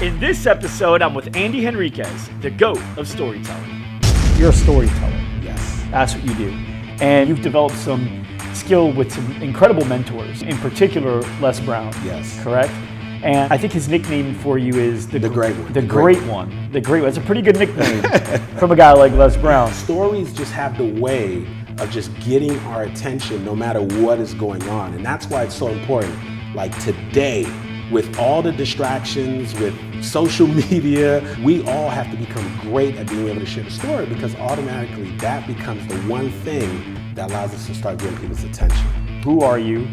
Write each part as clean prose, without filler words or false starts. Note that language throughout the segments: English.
In this episode, I'm with Andy Henriquez, the GOAT of storytelling. You're a storyteller. Yes. That's what you do. And you've developed some skill with some incredible mentors, in particular, Les Brown. Yes. Correct? And I think his nickname for you is the great one. The great one. The great one. It's a pretty good nickname from a guy like Les Brown. Stories just have the way of just getting our attention no matter what is going on. And that's why it's so important. Like today, with all the distractions, with social media, we all have to become great at being able to share the story, because automatically that becomes the one thing that allows us to start getting people's attention. Who are you?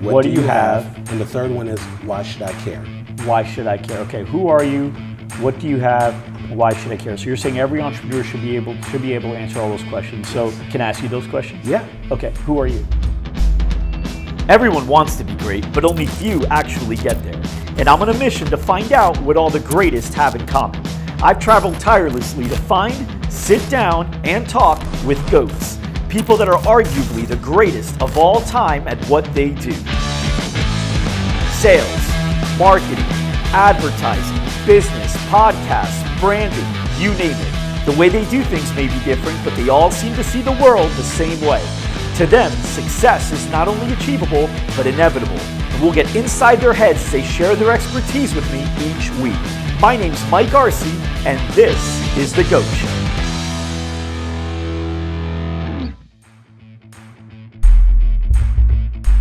What do you have? And the third one is, why should I care? Why should I care? Okay, who are you? What do you have? Why should I care? So you're saying every entrepreneur should be able to answer all those questions. So can I ask you those questions? Yeah. Okay, who are you? Everyone wants to be great, but only few actually get there. And I'm on a mission to find out what all the greatest have in common. I've traveled tirelessly to find, sit down, and talk with GOATs, people that are arguably the greatest of all time at what they do. Sales, marketing, advertising, business, podcasts, branding, you name it. The way they do things may be different, but they all seem to see the world the same way. To them, success is not only achievable, but inevitable. And we'll get inside their heads as they share their expertise with me each week. My name's Mike Arce, and this is The GOAT Show.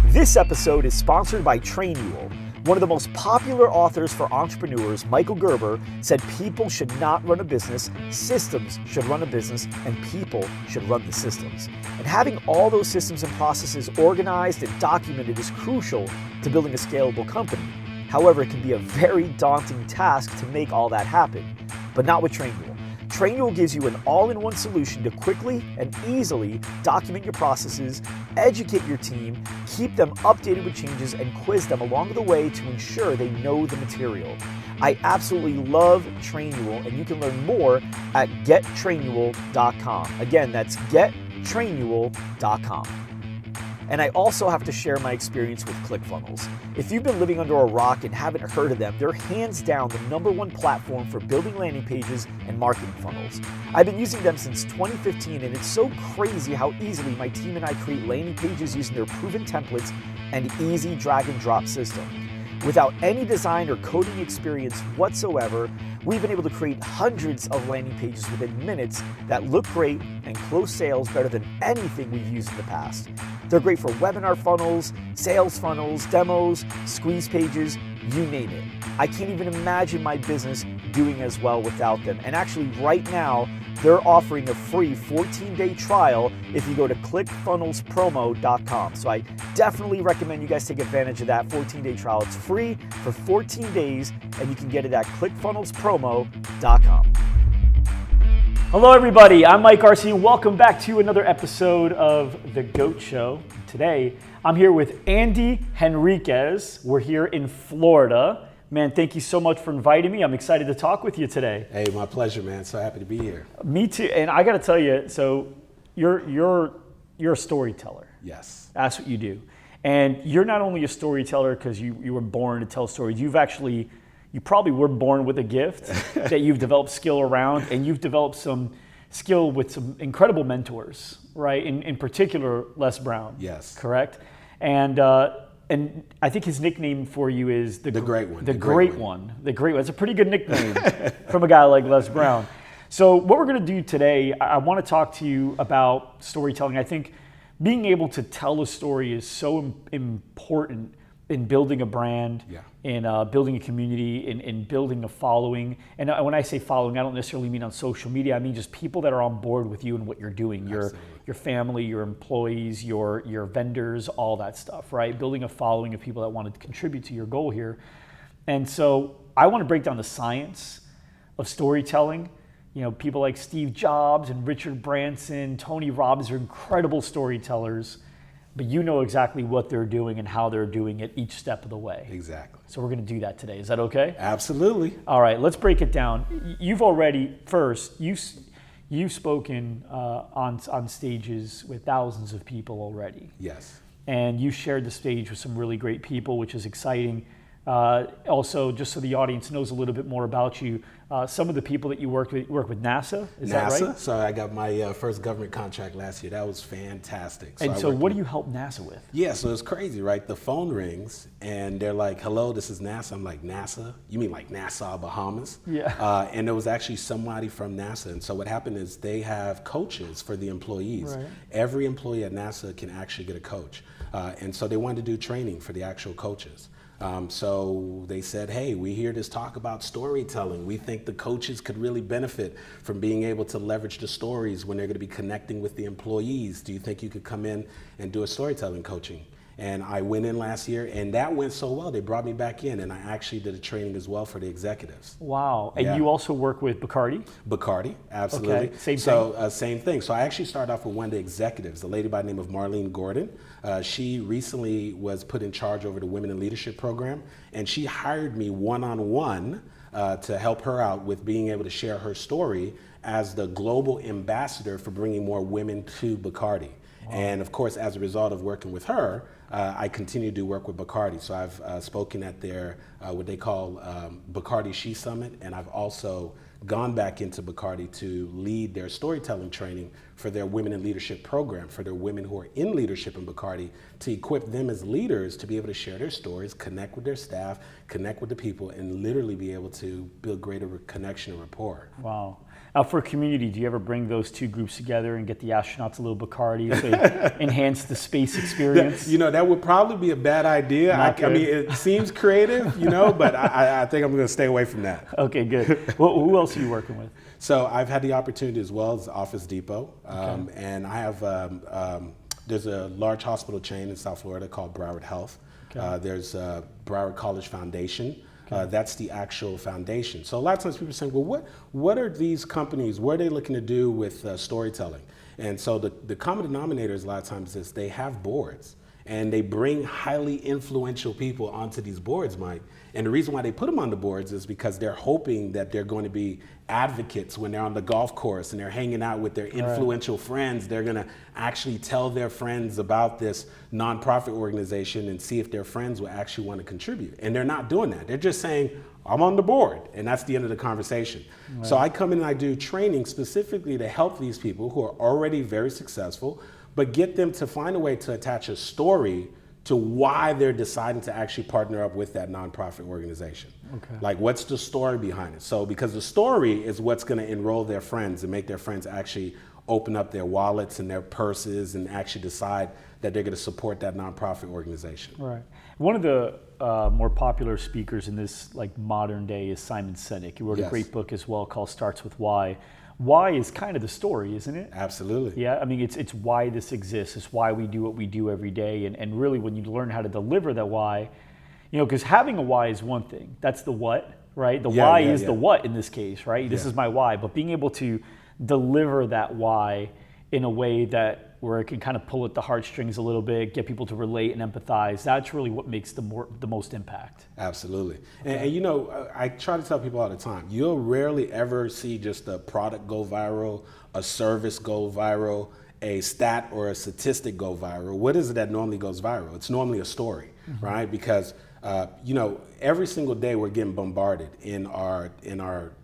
This episode is sponsored by Trainual. One of the most popular authors for entrepreneurs, Michael Gerber, said people should not run a business, systems should run a business, and people should run the systems. And having all those systems and processes organized and documented is crucial to building a scalable company. However, it can be a very daunting task to make all that happen, but not with Trainual. Trainual gives you an all-in-one solution to quickly and easily document your processes, educate your team, keep them updated with changes, and quiz them along the way to ensure they know the material. I absolutely love Trainual, and you can learn more at gettrainual.com. Again, that's gettrainual.com. And I also have to share my experience with ClickFunnels. If you've been living under a rock and haven't heard of them, they're hands down the #1 platform for building landing pages and marketing funnels. I've been using them since 2015, and it's so crazy how easily my team and I create landing pages using their proven templates and easy drag and drop system. Without any design or coding experience whatsoever, we've been able to create hundreds of landing pages within minutes that look great and close sales better than anything we've used in the past. They're great for webinar funnels, sales funnels, demos, squeeze pages, you name it. I can't even imagine my business doing as well without them. And actually right now, they're offering a free 14-day trial if you go to clickfunnelspromo.com. So I definitely recommend you guys take advantage of that 14-day trial. It's free for 14 days, and you can get it at clickfunnelspromo.com. Hello everybody, I'm Mike Arce, and welcome back to another episode of The GOAT Show. Today, I'm here with Andy Henriquez. We're here in Florida. Man, thank you so much for inviting me. I'm excited to talk with you today. Hey, my pleasure, man. So happy to be here. Me too. And I got to tell you, so you're a storyteller. Yes. That's what you do. And you're not only a storyteller because you were born to tell stories. You probably were born with a gift that you've developed skill around, and you've developed some skill with some incredible mentors, right? In particular, Les Brown. Yes. Correct? And I think his nickname for you is the great one. The great one. The great one. It's a pretty good nickname from a guy like Les Brown. So what we're going to do today, I want to talk to you about storytelling. I think being able to tell a story is so important in building a brand, in building a community, in building a following. And when I say following, I don't necessarily mean on social media. I mean just people that are on board with you and what you're doing. Your family, your employees, your vendors, all that stuff, right? Building a following of people that want to contribute to your goal here. And so I want to break down the science of storytelling. You know, people like Steve Jobs and Richard Branson, Tony Robbins are incredible storytellers. But you know exactly what they're doing and how they're doing it each step of the way. Exactly. So we're going to do that today. Is that okay? Absolutely. All right, let's break it down. You've spoken on stages with thousands of people already. Yes. And you shared the stage with some really great people, which is exciting. Also, just so the audience knows a little bit more about you, some of the people that you work with NASA, is that right? So I got my first government contract last year. That was fantastic. And so what do you help NASA with? Yeah, so it's crazy, right? The phone rings and they're like, hello, this is NASA. I'm like, NASA? You mean like Nassau, Bahamas? Yeah. And there was actually somebody from NASA. And so what happened is they have coaches for the employees. Right. Every employee at NASA can actually get a coach. And so they wanted to do training for the actual coaches. So they said, hey, we hear this talk about storytelling. We think the coaches could really benefit from being able to leverage the stories when they're going to be connecting with the employees. Do you think you could come in and do a storytelling coaching? And I went in last year and that went so well, they brought me back in and I actually did a training as well for the executives. Wow. And you also work with Bacardi? Bacardi, absolutely. Okay. Same thing? Same thing. So I actually started off with one of the executives, a lady by the name of Marlene Gordon. She recently was put in charge over the Women in Leadership program and she hired me one-on-one to help her out with being able to share her story as the global ambassador for bringing more women to Bacardi. Wow. And of course, as a result of working with her, I continue to do work with Bacardi. So I've spoken at their, what they call Bacardi She Summit, and I've also gone back into Bacardi to lead their storytelling training for their Women in Leadership program, for their women who are in leadership in Bacardi, to equip them as leaders to be able to share their stories, connect with their staff, connect with the people, and literally be able to build greater connection and rapport. Wow. Now for community, do you ever bring those two groups together and get the astronauts a little Bacardi to enhance the space experience? That would probably be a bad idea. I mean, it seems creative, but I think I'm going to stay away from that. Okay, good. Well, who else are you working with? So I've had the opportunity as well as Office Depot. And I have, there's a large hospital chain in South Florida called Broward Health. Okay. There's Broward College Foundation. That's the actual foundation. So a lot of times people are saying, well, what are these companies, what are they looking to do with storytelling? And so the common denominators a lot of times is they have boards and they bring highly influential people onto these boards, Mike. And the reason why they put them on the boards is because they're hoping that they're going to be advocates when they're on the golf course and they're hanging out with their influential friends. They're going to actually tell their friends about this nonprofit organization and see if their friends will actually want to contribute. And they're not doing that. They're just saying, I'm on the board. And that's the end of the conversation. Right. So I come in and I do training specifically to help these people who are already very successful, but get them to find a way to attach a story to why they're deciding to actually partner up with that nonprofit organization. Okay. Like, what's the story behind it? So, because the story is what's going to enroll their friends and make their friends actually open up their wallets and their purses and actually decide that they're going to support that nonprofit organization. Right. One of the more popular speakers in this modern day is Simon Sinek. He wrote a great book as well called Starts With Why. Why is kind of the story, isn't it? Absolutely. Yeah, I mean, it's why this exists. It's why we do what we do every day. And really, when you learn how to deliver that why, because having a why is one thing. That's the what, right? The why is the what in this case, right? This is my why. But being able to deliver that why in a way where it can kind of pull at the heartstrings a little bit, get people to relate and empathize, that's really what makes the most impact. Absolutely. Okay. And I try to tell people all the time, you'll rarely ever see just a product go viral, a service go viral, a stat or a statistic go viral. What is it that normally goes viral? It's normally a story, right? Because every single day we're getting bombarded in our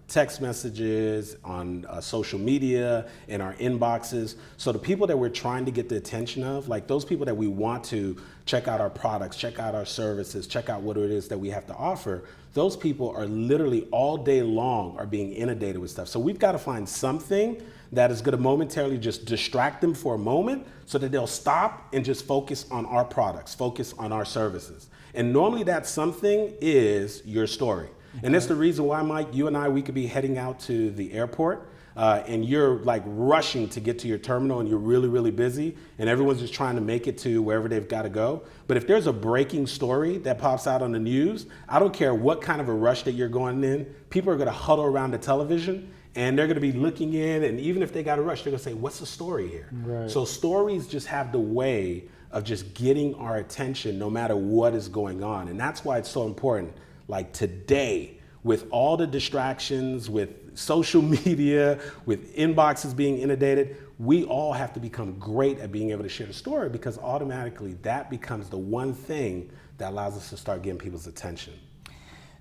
text messages, on social media, in our inboxes. So the people that we're trying to get the attention of, like those people that we want to check out our products, check out our services, check out what it is that we have to offer, those people are literally all day long are being inundated with stuff. So we've got to find something that is going to momentarily just distract them for a moment so that they'll stop and just focus on our products, focus on our services. And normally that something is your story. Okay. And that's the reason why, Mike, you and I, we could be heading out to the airport and you're rushing to get to your terminal and you're really, really busy and everyone's just trying to make it to wherever they've got to go. But if there's a breaking story that pops out on the news, I don't care what kind of a rush that you're going in, people are going to huddle around the television and they're going to be looking in, and even if they got a rush, they're going to say, what's the story here? Right. So stories just have the way of just getting our attention no matter what is going on. And that's why it's so important. Like today, with all the distractions, with social media, with inboxes being inundated, we all have to become great at being able to share the story, because automatically that becomes the one thing that allows us to start getting people's attention.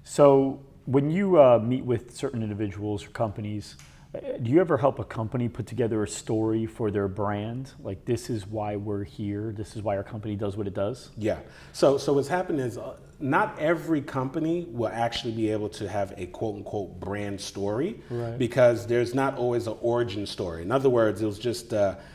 So when you meet with certain individuals or companies, do you ever help a company put together a story for their brand? Like, this is why we're here. This is why our company does what it does? Yeah. So what's happened is not every company will actually be able to have a quote unquote brand story, Right. because there's not always an origin story. In other words, it was just,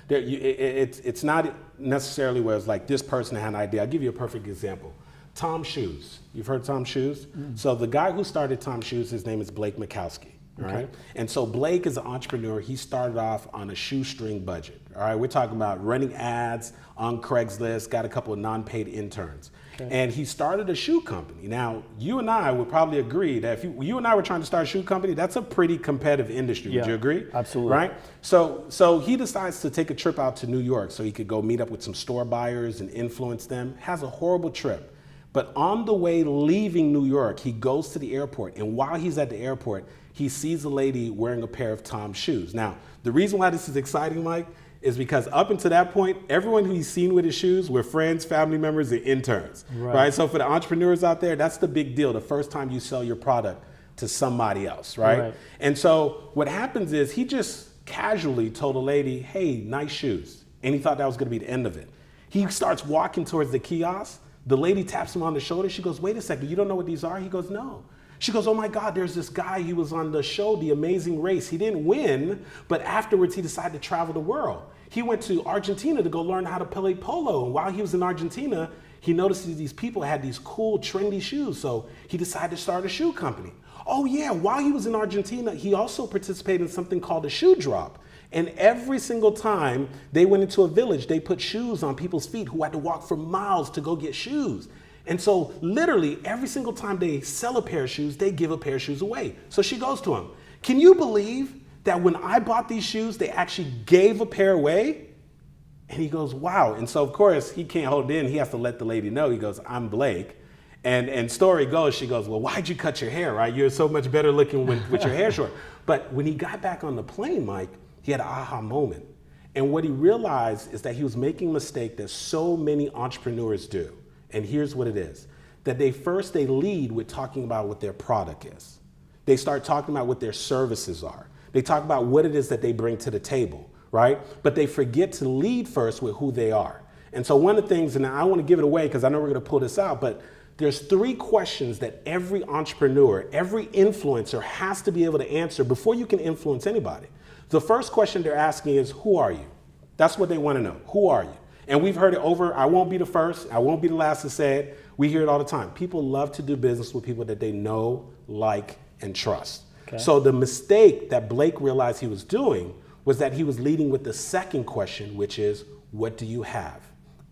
it's not necessarily where it's like this person had an idea. I'll give you a perfect example. Tom Shoes. You've heard Tom Shoes? So the guy who started Tom Shoes, his name is Blake Mikowski. All right. And so Blake is an entrepreneur. He started off on a shoestring budget. All right. We're talking about running ads on Craigslist, got a couple of non-paid interns. Okay. And he started a shoe company. Now, you and I would probably agree that if you and I were trying to start a shoe company, that's a pretty competitive industry. Yeah, would you agree? Absolutely. Right? So he decides to take a trip out to New York so he could go meet up with some store buyers and influence them. Has a horrible trip. But on the way leaving New York, he goes to the airport. And while he's at the airport, he sees a lady wearing a pair of Tom's shoes. Now, the reason why this is exciting, Mike, is because up until that point, everyone who he's seen with his shoes were friends, family members, and interns, right? So for the entrepreneurs out there, that's the big deal. The first time you sell your product to somebody else, right? And so what happens is he just casually told a lady, hey, nice shoes. And he thought that was gonna be the end of it. He starts walking towards the kiosk. The lady taps him on the shoulder. She goes, wait a second, you don't know what these are? He goes, no. She goes, oh my God, there's this guy, he was on the show, The Amazing Race. He didn't win, but afterwards he decided to travel the world. He went to Argentina to go learn how to play polo. And while he was in Argentina, he noticed that these people had these cool, trendy shoes. So he decided to start a shoe company. Oh yeah, while he was in Argentina, he also participated in something called a shoe drop. And every single time they went into a village, they put shoes on people's feet who had to walk for miles to go get shoes. And so literally every single time they sell a pair of shoes, they give a pair of shoes away. So she goes to him, can you believe that when I bought these shoes, they actually gave a pair away? And he goes, wow. And so of course he can't hold it in. He has to let the lady know. He goes, I'm Blake. And story goes, she goes, well, why'd you cut your hair, right? You're so much better looking with your hair short. But when he got back on the plane, Mike, he had an aha moment. And what he realized is that he was making a mistake that so many entrepreneurs do. And here's what it is, that they lead with talking about what their product is. They start talking about what their services are. They talk about what it is that they bring to the table, right? But they forget to lead first with who they are. And so one of the things, and I want to give it away because I know we're going to pull this out, but there's 3 questions that every entrepreneur, every influencer has to be able to answer before you can influence anybody. The first question they're asking is, who are you? That's what they want to know. Who are you? And we've heard it over, I won't be the first, I won't be the last to say it. We hear it all the time. People love to do business with people that they know, like, and trust. Okay. So the mistake that Blake realized he was doing was that he was leading with the second question, which is, what do you have?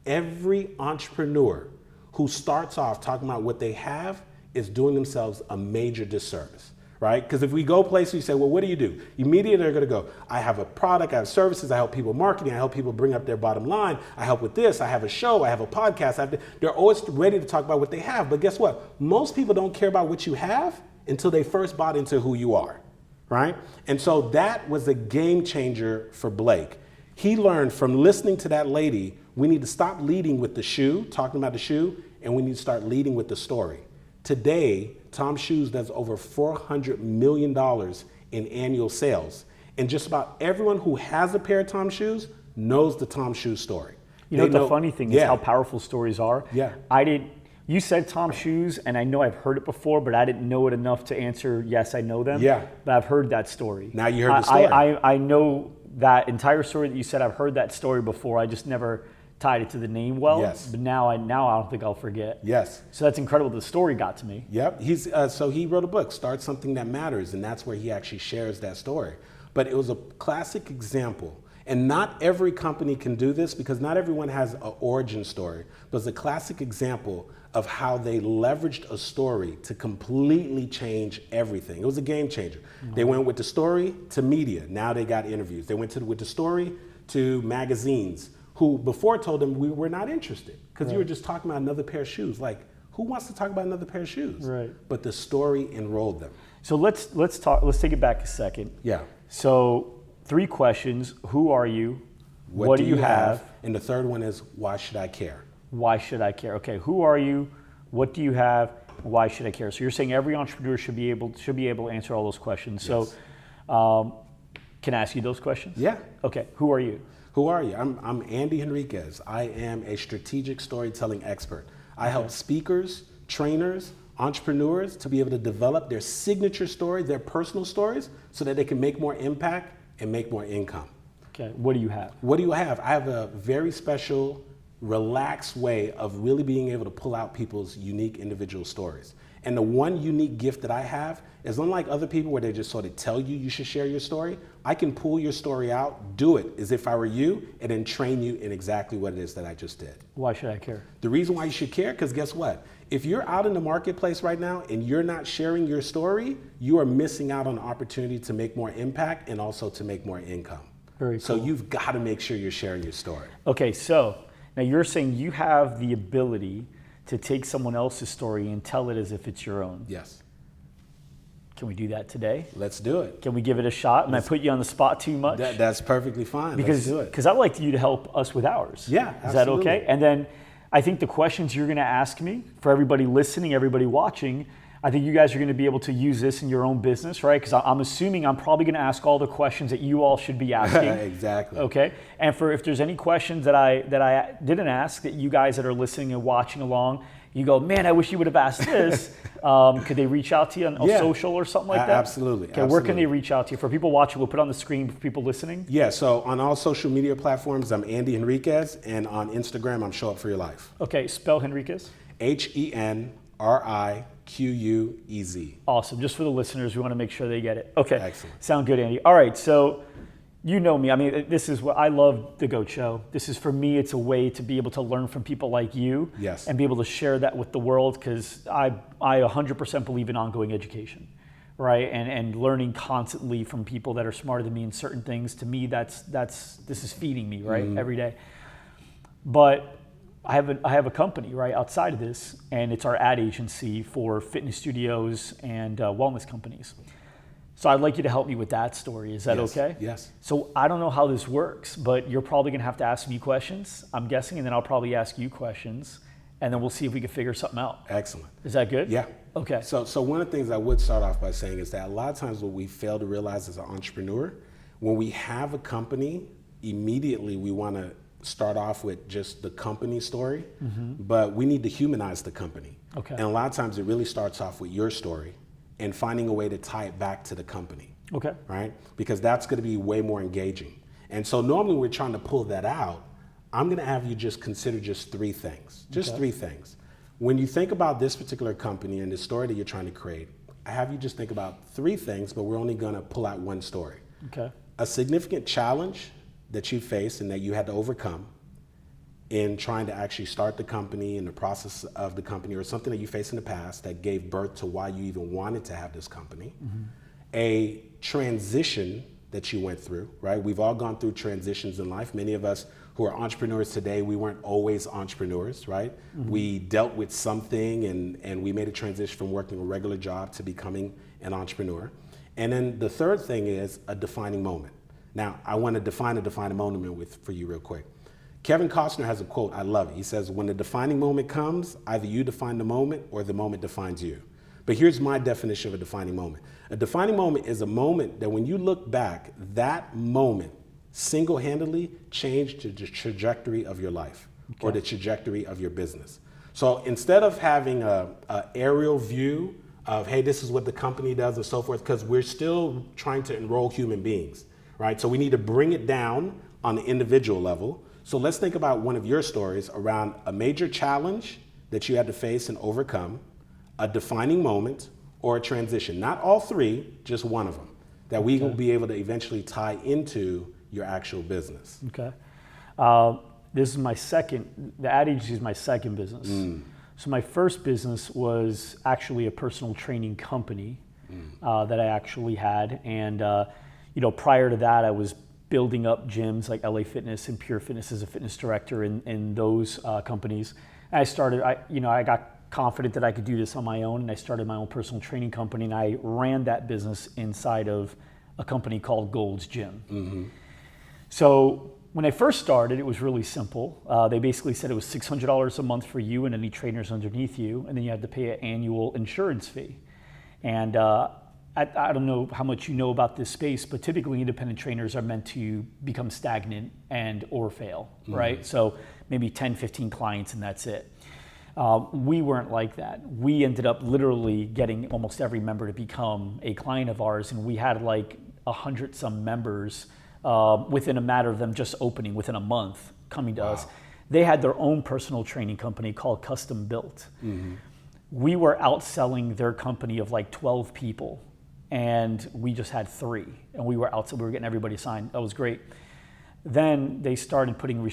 Every entrepreneur who starts off talking about what they have is doing themselves a major disservice. Right? Because if we go places, you say, well, what do you do? Immediately they're going to go, I have a product, I have services, I help people marketing, I help people bring up their bottom line, I help with this, I have a show, I have a podcast. They're always ready to talk about what they have. But guess what? Most people don't care about what you have until they first bought into who you are. Right? And so that was a game changer for Blake. He learned from listening to that lady, we need to stop leading with the shoe, talking about the shoe, and we need to start leading with the story. Today, Tom Shoes does over $400 million in annual sales. And just about everyone who has a pair of Tom Shoes knows the Tom Shoes story. You know, the funny thing is how powerful stories are. Yeah. You said Tom Shoes, and I know I've heard it before, but I didn't know it enough to answer, yes, I know them. Yeah. But I've heard that story. Now you heard the story. I know that entire story that you said. I've heard that story before. I just never tied it to the name well. Yes. But now I don't think I'll forget. Yes. So that's incredible. The story got to me. Yep. So he wrote a book, Start Something That Matters, and that's where he actually shares that story. But it was a classic example. And not every company can do this because not everyone has an origin story, but it's a classic example of how they leveraged a story to completely change everything. It was a game changer. Mm-hmm. They went with the story to media. Now they got interviews. They went with the story to magazines, who before told them we were not interested because you were just talking about another pair of shoes. Like, who wants to talk about another pair of shoes? Right. But the story enrolled them. So let's take it back a second. Yeah. So 3 questions. Who are you? What do you have? And the third one is, why should I care? Why should I care? Okay, who are you? What do you have? Why should I care? So you're saying every entrepreneur should be able to answer all those questions. Yes. So can I ask you those questions? Yeah. Okay. Who are you? Who are you? I'm Andy Henriquez. I am a strategic storytelling expert. I help speakers, trainers, entrepreneurs to be able to develop their signature story, their personal stories, so that they can make more impact and make more income. Okay. What do you have? What do you have? I have a very special, relaxed way of really being able to pull out people's unique individual stories. And the one unique gift that I have is, unlike other people where they just sort of tell you should share your story, I can pull your story out, do it as if I were you, and then train you in exactly what it is that I just did. Why should I care? The reason why you should care, because guess what? If you're out in the marketplace right now and you're not sharing your story, you are missing out on the opportunity to make more impact and also to make more income. Very cool. So you've got to make sure you're sharing your story. Okay, so now you're saying you have the ability to take someone else's story and tell it as if it's your own. Yes. Can we do that today? Let's do it. Can we give it a shot? And I put you on the spot too much? That's perfectly fine. Because, Let's do it. Because I'd like you to help us with ours. Yeah, Is that absolutely. okay? And then I think the questions you're going to ask me, for everybody listening, everybody watching, I think you guys are going to be able to use this in your own business, right? Because I'm assuming I'm probably going to ask all the questions that you all should be asking. Exactly. Okay. And if there's any questions that I didn't ask, that you guys that are listening and watching along, you go, man, I wish you would have asked this. Could they reach out to you on social or something like that? Absolutely. Okay, where can they reach out to you? For people watching, we'll put it on the screen for people listening. Yeah, so on all social media platforms, I'm Andy Henriquez, and on Instagram, I'm Show Up For Your Life. Okay, spell Henriquez. Henriquez. Awesome. Just for the listeners, we want to make sure they get it. Okay. Excellent. Sound good, Andy. All right. So you know me. I mean, this is what I love the G.O.A.T show. This is, for me, it's a way to be able to learn from people like you. Yes. And be able to share that with the world, because I 100% believe in ongoing education, right? And learning constantly from people that are smarter than me in certain things. To me, this is feeding me, right? Mm-hmm. Every day. But I have a company right outside of this, and it's our ad agency for fitness studios and wellness companies. So I'd like you to help me with that story. Is that okay? Yes. So I don't know how this works, but you're probably going to have to ask me questions, I'm guessing, and then I'll probably ask you questions, and then we'll see if we can figure something out. Excellent. Is that good? Yeah. Okay. So one of the things I would start off by saying is that a lot of times what we fail to realize as an entrepreneur, when we have a company, immediately we want to start off with just the company story, but we need to humanize the company. Okay. And a lot of times it really starts off with your story and finding a way to tie it back to the company. Okay. Right? Because that's going to be way more engaging. And so normally when we're trying to pull that out, I'm going to have you just consider just three things. Just three things. When you think about this particular company and the story that you're trying to create, I have you just think about three things, but we're only going to pull out one story. Okay. A significant challenge that you faced and that you had to overcome in trying to actually start the company, in the process of the company, or something that you faced in the past that gave birth to why you even wanted to have this company. A transition that you went through, right? We've all gone through transitions in life. Many of us who are entrepreneurs today, we weren't always entrepreneurs, right? We dealt with something and we made a transition from working a regular job to becoming an entrepreneur. And then the third thing is a defining moment. Now, I want to define a defining moment for you real quick. Kevin Costner has a quote, I love it. He says, when the defining moment comes, either you define the moment or the moment defines you. But here's my definition of a defining moment. A defining moment is a moment that when you look back, that moment single-handedly changed the trajectory of your life or the trajectory of your business. So instead of having a aerial view of, hey, this is what the company does and so forth, because we're still trying to enroll human beings, right? So we need to bring it down on the individual level. So let's think about one of your stories around a major challenge that you had to face and overcome, a defining moment, or a transition. Not all three, just one of them, that we will be able to eventually tie into your actual business. Okay. This is my the ad agency is my second business. So my first business was actually a personal training company that I actually had. And prior to that, I was building up gyms like LA Fitness and Pure Fitness as a fitness director in those companies. And I got confident that I could do this on my own, and I started my own personal training company, and I ran that business inside of a company called Gold's Gym. So When I first started, it was really simple. They basically said it was $600 a month for you and any trainers underneath you, and then you had to pay an annual insurance fee. And I don't know how much you know about this space, but typically independent trainers are meant to become stagnant and or fail, right? So maybe 10, 15 clients and that's it. We weren't like that. We ended up literally getting almost every member to become a client of ours, and we had like 100 some members within a matter of them just opening within a month coming to us. They had their own personal training company called Custom Built. We were outselling their company of like 12 people, and we just had 3, and we were getting everybody signed. That was great. Then they started putting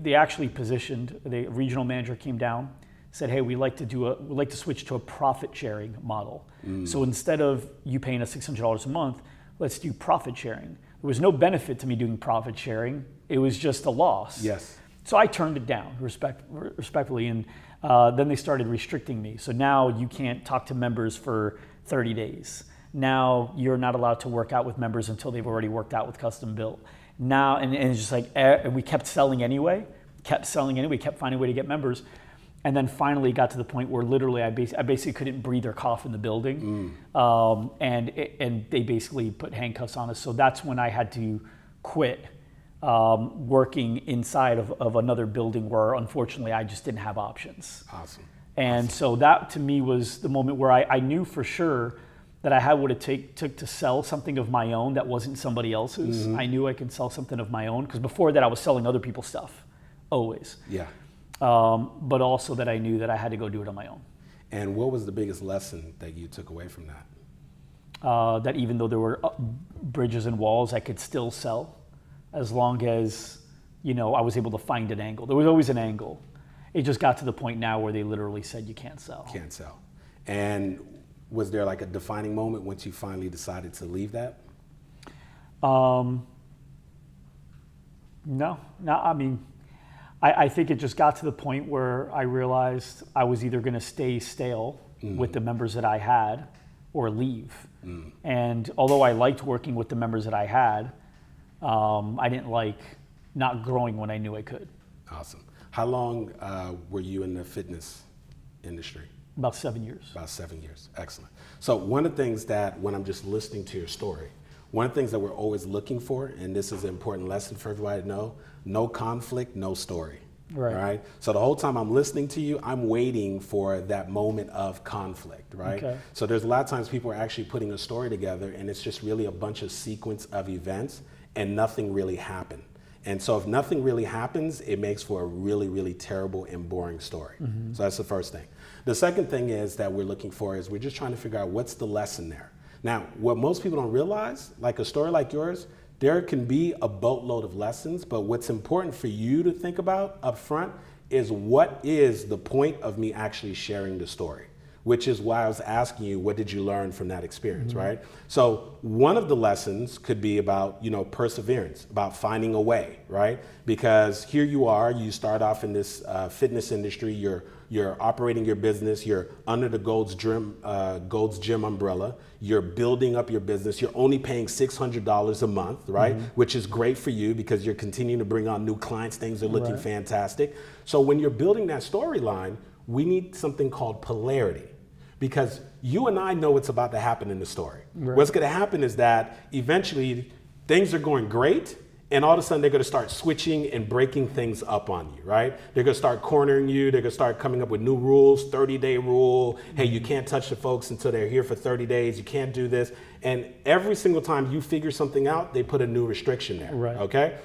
they actually positioned, the regional manager came down, said, hey, we'd like to switch to a profit sharing model. So instead of you paying us $600 a month, let's do profit sharing. There was no benefit to me doing profit sharing. It was just a loss. Yes. So I turned it down respectfully, and then they started restricting me. So now you can't talk to members for 30 days. Now you're not allowed to work out with members until they've already worked out with Custom Built. Now, and it's just like, we kept selling anyway, kept finding a way to get members. And then finally got to the point where literally I basically couldn't breathe or cough in the building. And they basically put handcuffs on us. So that's when I had to quit working inside of another building where unfortunately I just didn't have options. Awesome. And so that to me was the moment where I knew for sure that I had what it took to sell something of my own that wasn't somebody else's. I knew I could sell something of my own, because before that I was selling other people's stuff, always. Yeah. But also that I knew that I had to go do it on my own. And what was the biggest lesson that you took away from that? That even though there were bridges and walls, I could still sell, as long as, I was able to find an angle. There was always an angle. It just got to the point now where they literally said you can't sell. Can't sell. And was there like a defining moment once you finally decided to leave that? No, I mean, I think it just got to the point where I realized I was either going to stay stale with the members that I had or leave. And although I liked working with the members that I had, I didn't like not growing when I knew I could. Awesome. How long were you in the fitness industry? About 7 years. About 7 years. Excellent. So one of the things that when I'm just listening to your story, one of the things that we're always looking for, and this is an important lesson for everybody to know, no conflict, no story. Right. All right. So the whole time I'm listening to you, I'm waiting for that moment of conflict, right? Okay. So there's a lot of times people are actually putting a story together and it's just really a bunch of sequence of events and nothing really happened. And so if nothing really happens, it makes for a really, really terrible and boring story. So that's the first thing. The second thing is that we're looking for is we're just trying to figure out what's the lesson there. Now, what most people don't realize, like a story like yours, there can be a boatload of lessons, but what's important for you to think about up front is what is the point of me actually sharing the story, which is why I was asking you, what did you learn from that experience, right? So one of the lessons could be about, perseverance, about finding a way, right? Because here you are, you start off in this fitness industry, you're operating your business, you're under the Gold's Gym umbrella, you're building up your business, you're only paying $600 a month, right? Which is great for you because you're continuing to bring on new clients, things are looking fantastic. So when you're building that storyline, we need something called polarity, because you and I know what's about to happen in the story. What's gonna happen is that eventually things are going great, and all of a sudden they're gonna start switching and breaking things up on you, right? They're gonna start cornering you, they're gonna start coming up with new rules, 30-day rule, hey, you can't touch the folks until they're here for 30 days, you can't do this. And every single time you figure something out, they put a new restriction there, okay?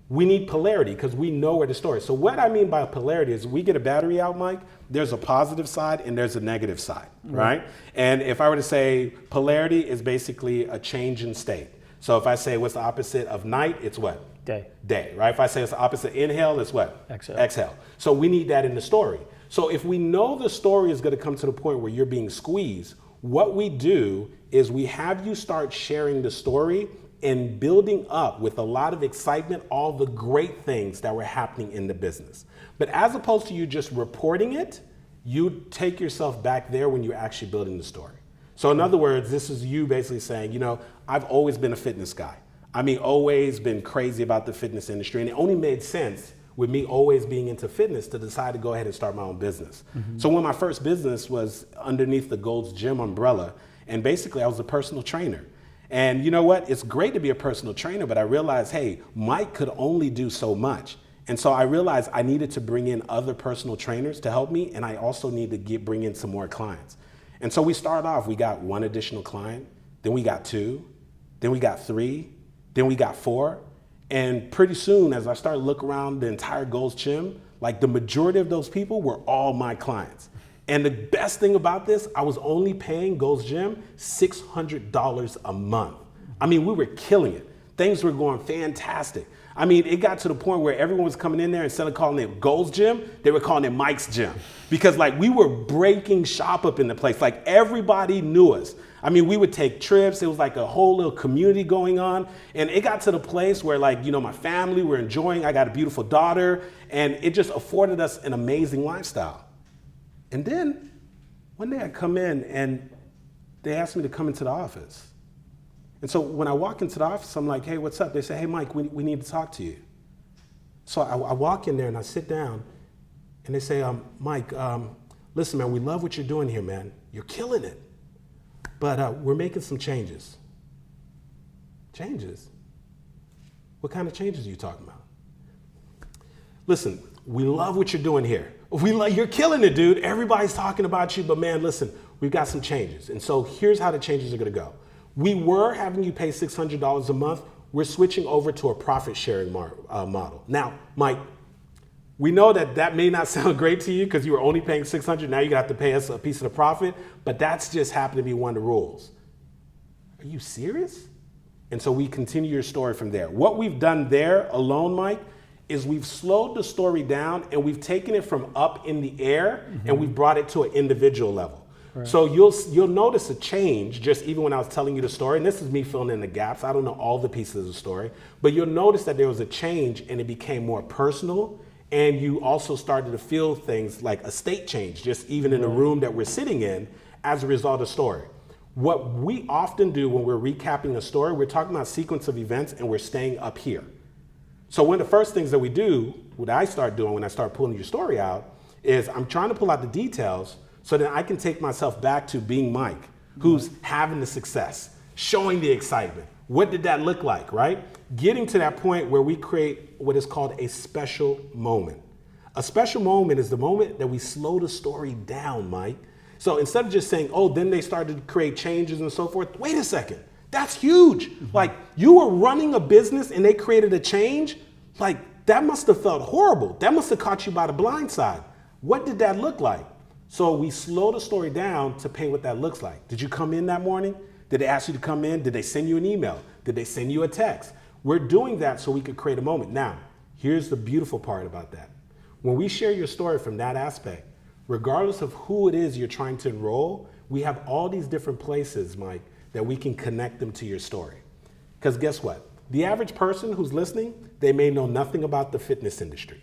We need polarity because we know where the story is. So what I mean by polarity is we get a battery out, Mike, there's a positive side and there's a negative side, right? And if I were to say polarity is basically a change in state. So if I say what's the opposite of night, it's what? Day. Day, right? If I say it's the opposite inhale, it's what? Exhale. Exhale. So we need that in the story. So if we know the story is going to come to the point where you're being squeezed, what we do is we have you start sharing the story and building up with a lot of excitement all the great things that were happening in the business. But as opposed to you just reporting it, you take yourself back there when you're actually building the story. So in other words, this is you basically saying, I've always been a fitness guy. I mean, always been crazy about the fitness industry, and it only made sense with me always being into fitness to decide to go ahead and start my own business. So when my first business was underneath the Gold's Gym umbrella, and basically I was a personal trainer. And you know what? It's great to be a personal trainer, but I realized, hey, Mike could only do so much. And so I realized I needed to bring in other personal trainers to help me, and I also need to bring in some more clients. And so we started off, we got 1 additional client, then we got 2, then we got 3, then we got 4. And pretty soon, as I started to look around the entire Gold's Gym, like the majority of those people were all my clients. And the best thing about this, I was only paying Gold's Gym $600 a month. I mean, we were killing it. Things were going fantastic. I mean, it got to the point where everyone was coming in there, instead of calling it Gold's Gym, they were calling it Mike's Gym. Because like we were breaking shop up in the place. Like everybody knew us. I mean, we would take trips. It was like a whole little community going on. And it got to the place where like, you know, my family were enjoying. I got a beautiful daughter, and it just afforded us an amazing lifestyle. And then one day I come in and they asked me to come into the office. And so when I walk into the office, I'm like, hey, what's up? They say, hey, Mike, we need to talk to you. So I walk in there and I sit down and they say, Mike, listen, man, we love what you're doing here, man. You're killing it. But we're making some changes. Changes? What kind of changes are you talking about? Listen, we love what you're doing here. You're killing it, dude. Everybody's talking about you, but man, listen, we've got some changes. And so here's how the changes are gonna go. We were having you pay $600 a month. We're switching over to a profit sharing model. Now, Mike, we know that may not sound great to you because you were only paying $600. Now you're gonna have to pay us a piece of the profit, but that's just happened to be one of the rules. Are you serious? And so we continue your story from there. What we've done there alone, Mike, is we've slowed the story down and we've taken it from up in the air and we've brought it to an individual level. Right. So you'll notice a change just even when I was telling you the story, and this is me filling in the gaps. I don't know all the pieces of the story, but you'll notice that there was a change and it became more personal, and you also started to feel things like a state change, just even in the room that we're sitting in as a result of the story. What we often do when we're recapping a story, we're talking about sequence of events and we're staying up here. So one of the first things that we do, what I start doing when I start pulling your story out, is I'm trying to pull out the details so that I can take myself back to being Mike, who's having the success, showing the excitement. What did that look like, right? Getting to that point where we create what is called a special moment. A special moment is the moment that we slow the story down, Mike. So instead of just saying, oh, then they started to create changes and so forth, wait a second. That's huge. Like, you were running a business and they created a change. Like, that must have felt horrible. That must have caught you by the blind side. What did that look like? So we slow the story down to paint what that looks like. Did you come in that morning? Did they ask you to come in? Did they send you an email? Did they send you a text? We're doing that so we could create a moment. Now, here's the beautiful part about that. When we share your story from that aspect, regardless of who it is you're trying to enroll, we have all these different places, Mike, that we can connect them to your story. Because guess what? The average person who's listening, they may know nothing about the fitness industry.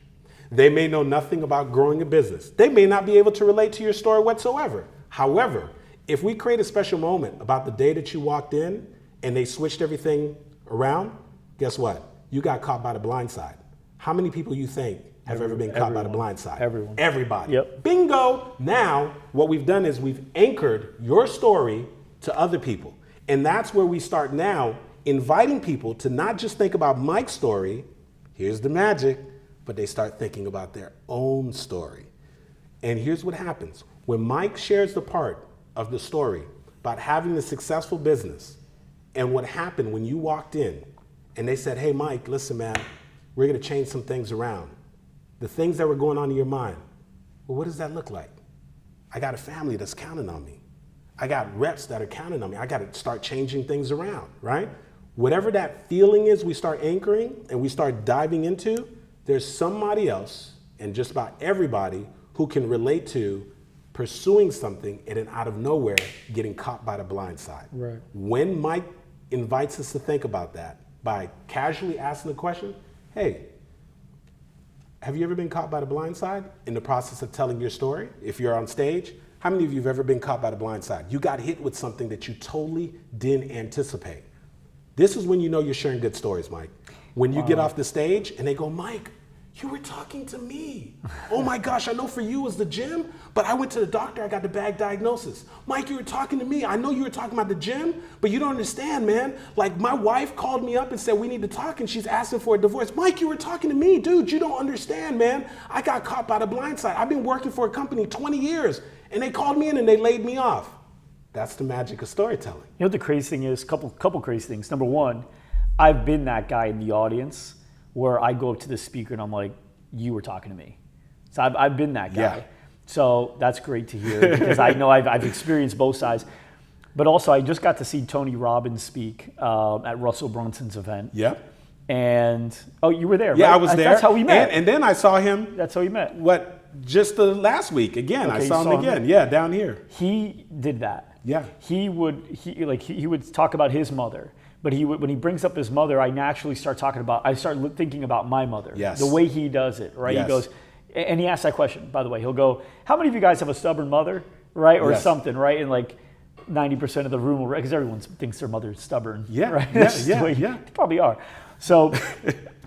They may know nothing about growing a business. They may not be able to relate to your story whatsoever. However, if we create a special moment about the day that you walked in and they switched everything around, guess what? You got caught by the blind side. How many people you think have ever been caught by the blind side? Everyone. Everybody. Yep. Bingo! Now, what we've done is we've anchored your story to other people. And that's where we start now inviting people to not just think about Mike's story, here's the magic, but they start thinking about their own story. And here's what happens. When Mike shares the part of the story about having the successful business and what happened when you walked in and they said, hey, Mike, listen, man, we're gonna change some things around. The things that were going on in your mind, well, what does that look like? I got a family that's counting on me. I got reps that are counting on me. I got to start changing things around, right? Whatever that feeling is we start anchoring and we start diving into, there's somebody else and just about everybody who can relate to pursuing something and then out of nowhere getting caught by the blind side. Right. When Mike invites us to think about that by casually asking the question, hey, have you ever been caught by the blind side in the process of telling your story? If you're on stage, how many of you have ever been caught by the blind side? You got hit with something that you totally didn't anticipate. This is when you know you're sharing good stories, Mike. When you get off the stage and they go, Mike, you were talking to me. Oh my gosh, I know for you it was the gym, but I went to the doctor, I got the bad diagnosis. Mike, you were talking to me. I know you were talking about the gym, but you don't understand, man. Like my wife called me up and said, we need to talk, and she's asking for a divorce. Mike, you were talking to me. Dude, you don't understand, man. I got caught by the blind side. I've been working for a company 20 years, and they called me in and they laid me off. That's the magic of storytelling. You know what the crazy thing is? Couple crazy things. Number one, I've been that guy in the audience where I go up to the speaker and I'm like, you were talking to me. So I've been that guy. Yeah. So that's great to hear because I know I've experienced both sides. But also I just got to see Tony Robbins speak at Russell Brunson's event. Yep. And, oh, you were there, Yeah, right? I was there. That's how we met. And then I saw him. That's how we met. Just the last week again. Okay, I saw him again. Yeah, down here. He did that. Yeah. He would talk about his mother. But when he brings up his mother, I naturally start thinking about my mother. Yes. The way he does it, right? Yes. He goes, and he asks that question, by the way. He'll go, how many of you guys have a stubborn mother, right? Or Yes. something, right? And like 90% of the room will, because everyone thinks their mother's stubborn. Yeah, Right? yeah, That's the yeah, way- yeah. They probably are. So,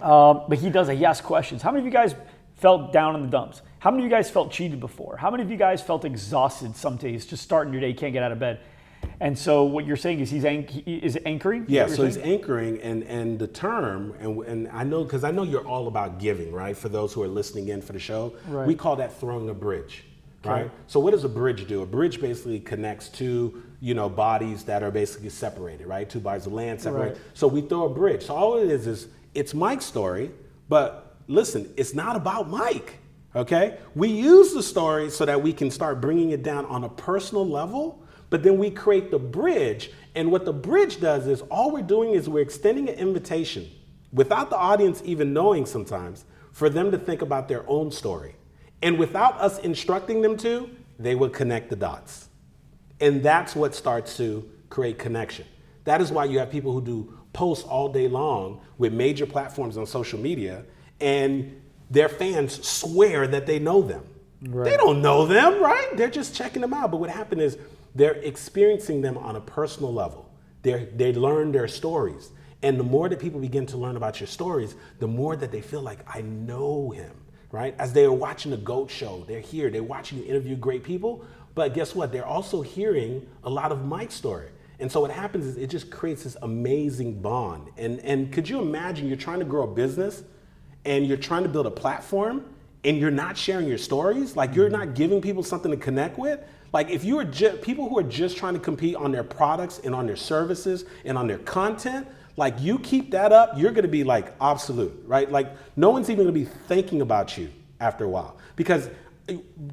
but he does it. He asks questions. How many of you guys felt down in the dumps? How many of you guys felt cheated before? How many of you guys felt exhausted some days, just starting your day, can't get out of bed? And so what you're saying is he is anchoring? Yeah, so he's anchoring, and the term, and I know, because I know you're all about giving, right? For those who are listening in for the show, Right. we call that throwing a bridge, right? Okay. So what does a bridge do? A bridge basically connects two, bodies that are basically separated, right? Two bodies of land separated. Right. So we throw a bridge. So all it is it's Mike's story, but listen, it's not about Mike, okay? We use the story so that we can start bringing it down on a personal level. But then we create the bridge, and what the bridge does is all we're doing is we're extending an invitation without the audience even knowing sometimes for them to think about their own story. And without us instructing them to, they will connect the dots. And that's what starts to create connection. That is why you have people who do posts all day long with major platforms on social media, and their fans swear that they know them. Right. They don't know them, right? They're just checking them out. But what happened is they're experiencing them on a personal level. They learn their stories. And the more that people begin to learn about your stories, the more that they feel like, I know him, right? As they are watching the GO.A.T show, they're here, they're watching you interview great people, but guess what? They're also hearing a lot of Mike's story. And so what happens is it just creates this amazing bond. And could you imagine you're trying to grow a business and you're trying to build a platform and you're not sharing your stories? Like you're not giving people something to connect with? Like if you are people who are just trying to compete on their products and on their services and on their content, like you keep that up, you're gonna be like obsolete, right? Like no one's even gonna be thinking about you after a while. Because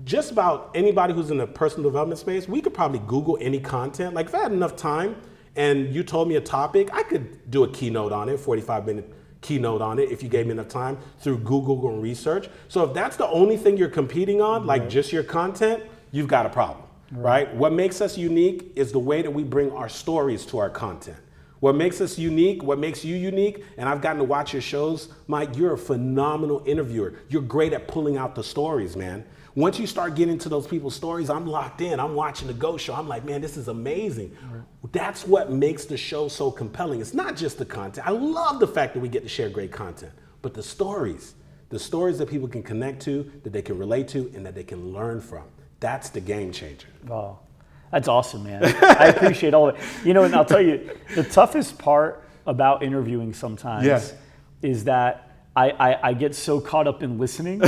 just about anybody who's in the personal development space, we could probably Google any content. Like if I had enough time and you told me a topic, I could do a keynote on it, 45-minute keynote on it if you gave me enough time through Google and research. So if that's the only thing you're competing on, like just your content, you've got a problem, right? What makes us unique is the way that we bring our stories to our content. What makes us unique, what makes you unique, and I've gotten to watch your shows, Mike, you're a phenomenal interviewer. You're great at pulling out the stories, man. Once you start getting into those people's stories, I'm locked in. I'm watching the GO.A.T show. I'm like, man, this is amazing. Right. That's what makes the show so compelling. It's not just the content. I love the fact that we get to share great content, but the stories that people can connect to, that they can relate to, and that they can learn from. That's the game changer. Wow. That's awesome, man. I appreciate all of it. You know, and I'll tell you, the toughest part about interviewing sometimes is that I get so caught up in listening,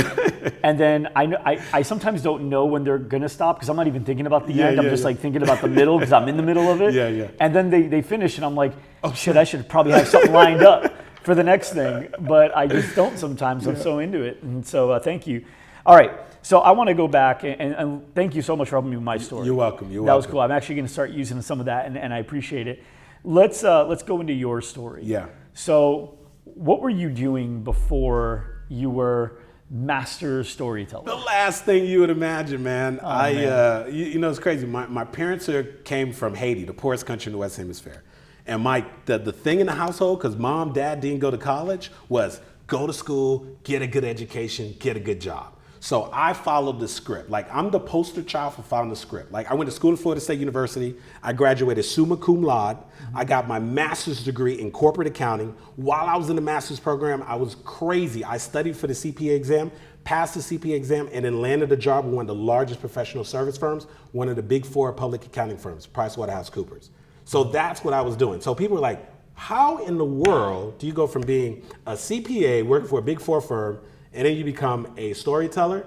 and then I sometimes don't know when they're gonna stop because I'm not even thinking about the end. I'm just like thinking about the middle because I'm in the middle of it. And then they finish, and I'm like, oh shit, I should probably have something lined up for the next thing, but I just don't sometimes. I'm so into it, and so thank you. All right, so I want to go back and thank you so much for helping me with my story. You're welcome. That was cool. I'm actually going to start using some of that, and I appreciate it. Let's go into your story. Yeah. So, what were you doing before you were master storyteller? The last thing you would imagine, man. Oh, man. You know, it's crazy. My parents came from Haiti, the poorest country in the West Hemisphere. And the thing in the household, because mom, dad didn't go to college, was go to school, get a good education, get a good job. So I followed the script. Like, I'm the poster child for following the script. Like, I went to school at Florida State University. I graduated summa cum laude. I got my master's degree in corporate accounting. While I was in the master's program, I was crazy. I studied for the CPA exam, passed the CPA exam, and then landed a job with one of the largest professional service firms, one of the big 4 public accounting firms, PricewaterhouseCoopers. So that's what I was doing. So people were like, how in the world do you go from being a CPA, working for a big 4 firm, and then you become a storyteller?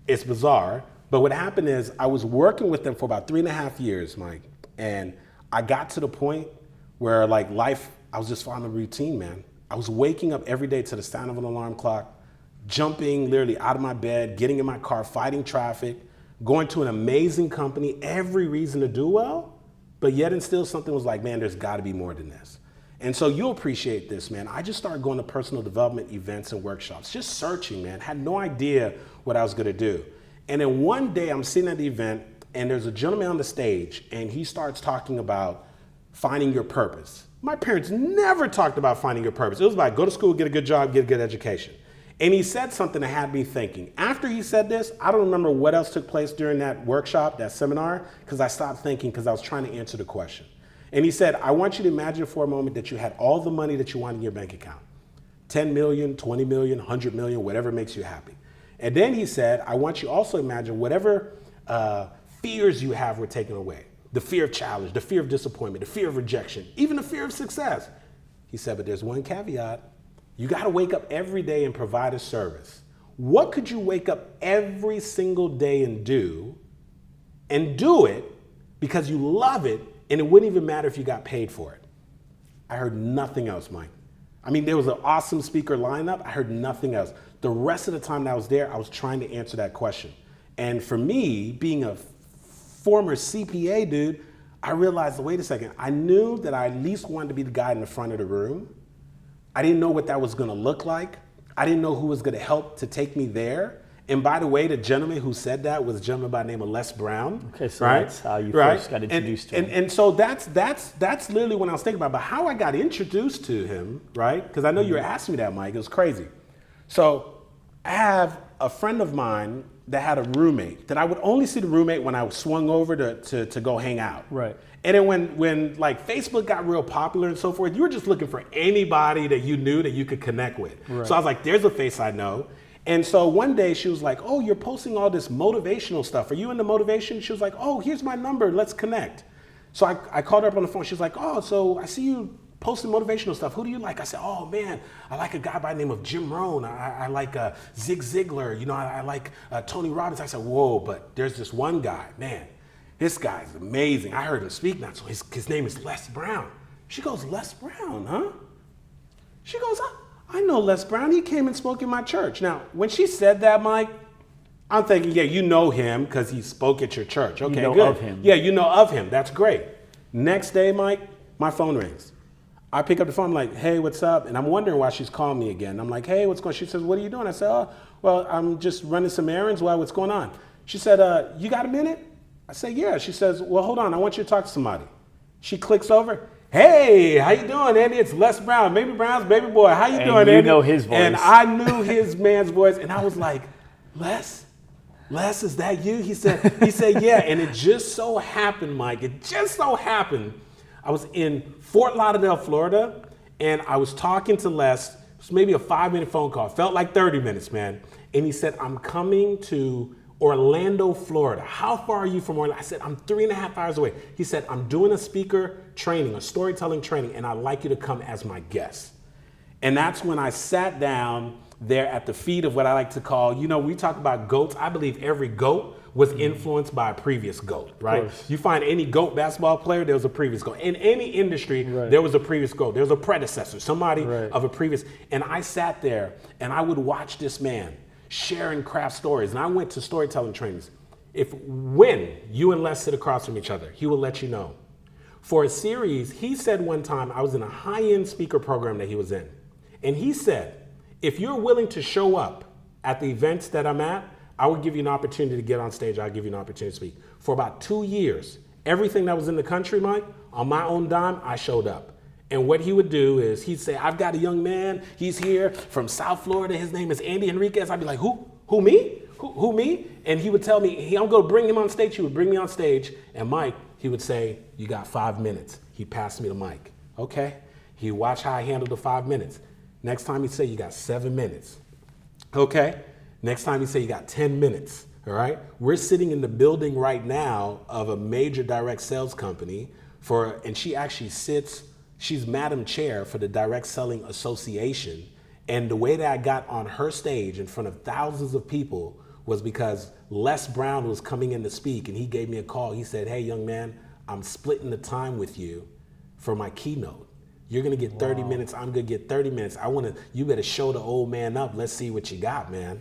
It's bizarre. But what happened is I was working with them for about 3.5 years, Mike. And I got to the point where like life, I was just following a routine, man. I was waking up every day to the sound of an alarm clock, jumping literally out of my bed, getting in my car, fighting traffic, going to an amazing company, every reason to do well. But yet and still something was like, man, there's gotta be more than this. And so you'll appreciate this, man. I just started going to personal development events and workshops, just searching, man. Had no idea what I was gonna do. And then one day I'm sitting at the event and there's a gentleman on the stage and he starts talking about finding your purpose. My parents never talked about finding your purpose. It was like, go to school, get a good job, get a good education. And he said something that had me thinking. After he said this, I don't remember what else took place during that workshop, that seminar, because I stopped thinking because I was trying to answer the question. And he said, I want you to imagine for a moment that you had all the money that you want in your bank account. 10 million, 20 million, 100 million, whatever makes you happy. And then he said, I want you also to imagine whatever fears you have were taken away. The fear of challenge, the fear of disappointment, the fear of rejection, even the fear of success. He said, but there's one caveat. You gotta wake up every day and provide a service. What could you wake up every single day and do it because you love it, and it wouldn't even matter if you got paid for it? I heard nothing else, Mike. I mean, there was an awesome speaker lineup. I heard nothing else. The rest of the time that I was there, I was trying to answer that question. And for me, being a former CPA dude, I realized, wait a second, I knew that I at least wanted to be the guy in the front of the room. I didn't know what that was gonna look like. I didn't know who was gonna help to take me there. And by the way, the gentleman who said that was a gentleman by the name of Les Brown. Okay, so right? that's how you first got introduced to him. And so that's literally when I was thinking about it. But how I got introduced to him, right? Because I know you were asking me that, Mike. It was crazy. So I have a friend of mine that had a roommate that I would only see the roommate when I swung over to go hang out. Right. And then when like Facebook got real popular and so forth, you were just looking for anybody that you knew that you could connect with. Right. So I was like, there's a face I know. And so one day she was like, oh, you're posting all this motivational stuff. Are you into motivation? She was like, oh, here's my number. Let's connect. So I called her up on the phone. She was like, oh, so I see you posting motivational stuff. Who do you like? I said, oh man, I like a guy by the name of Jim Rohn. I like Zig Ziglar. You know, I like Tony Robbins. I said, whoa, but there's this one guy, man. This guy's amazing. I heard him speak now. So his name is Les Brown. She goes, Les Brown, huh? She goes, I know Les Brown. He came and spoke in my church. Now, when she said that, Mike, I'm thinking, yeah, you know him because he spoke at your church. Okay, you know good. Of him. Yeah, you know of him. That's great. Next day, Mike, my phone rings. I pick up the phone, I'm like, hey, what's up? And I'm wondering why she's calling me again. I'm like, hey, what's going on? She says, what are you doing? I said, oh, well, I'm just running some errands. Why, what's going on? She said, you got a minute? I said, yeah. She says, well, hold on. I want you to talk to somebody. She clicks over. Hey, how you doing, Andy? It's Les Brown, Baby Brown's baby boy. How you doing, Andy? You know his voice. And I knew his man's voice. And I was like, Les, is that you? He said, yeah. And it just so happened, Mike, I was in Fort Lauderdale, Florida, and I was talking to Les. It was maybe a 5-minute phone call. Felt like 30 minutes, man. And he said, I'm coming to Orlando, Florida. How far are you from Orlando? I said, I'm 3.5 hours away. He said, I'm doing a speaker training, a storytelling training, and I'd like you to come as my guest. And that's when I sat down there at the feet of what I like to call, you know, we talk about GOATs. I believe every GOAT was influenced by a previous GOAT, right? You find any GOAT basketball player, there was a previous GOAT. In any industry, there was a previous GOAT. There was a predecessor, somebody of a previous. And I sat there and I would watch this man sharing craft stories. And I went to storytelling trainings. When you and Les sit across from each other, he will let you know. For a series, he said one time, I was in a high-end speaker program that he was in. And he said, if you're willing to show up at the events that I'm at, I would give you an opportunity to get on stage. I'll give you an opportunity to speak. For about 2 years, everything that was in the country, Mike, on my own dime, I showed up. And what he would do is he'd say, I've got a young man. He's here from South Florida. His name is Andy Henriquez. I'd be like, who me? who me? And he would tell me, I'm going to bring him on stage. He would bring me on stage. And Mike, he would say, you got 5 minutes. He passed me the mic. Okay. He watched how I handled the 5 minutes. Next time he'd say, you got 7 minutes. Okay. Next time he'd say, you got 10 minutes. All right. We're sitting in the building right now of a major direct sales company and she actually she's Madam Chair for the Direct Selling Association. And the way that I got on her stage in front of thousands of people was because Les Brown was coming in to speak, and he gave me a call. He said, hey, young man, I'm splitting the time with you for my keynote. You're gonna get 30 minutes, I'm gonna get 30 minutes. You better show the old man up. Let's see what you got, man.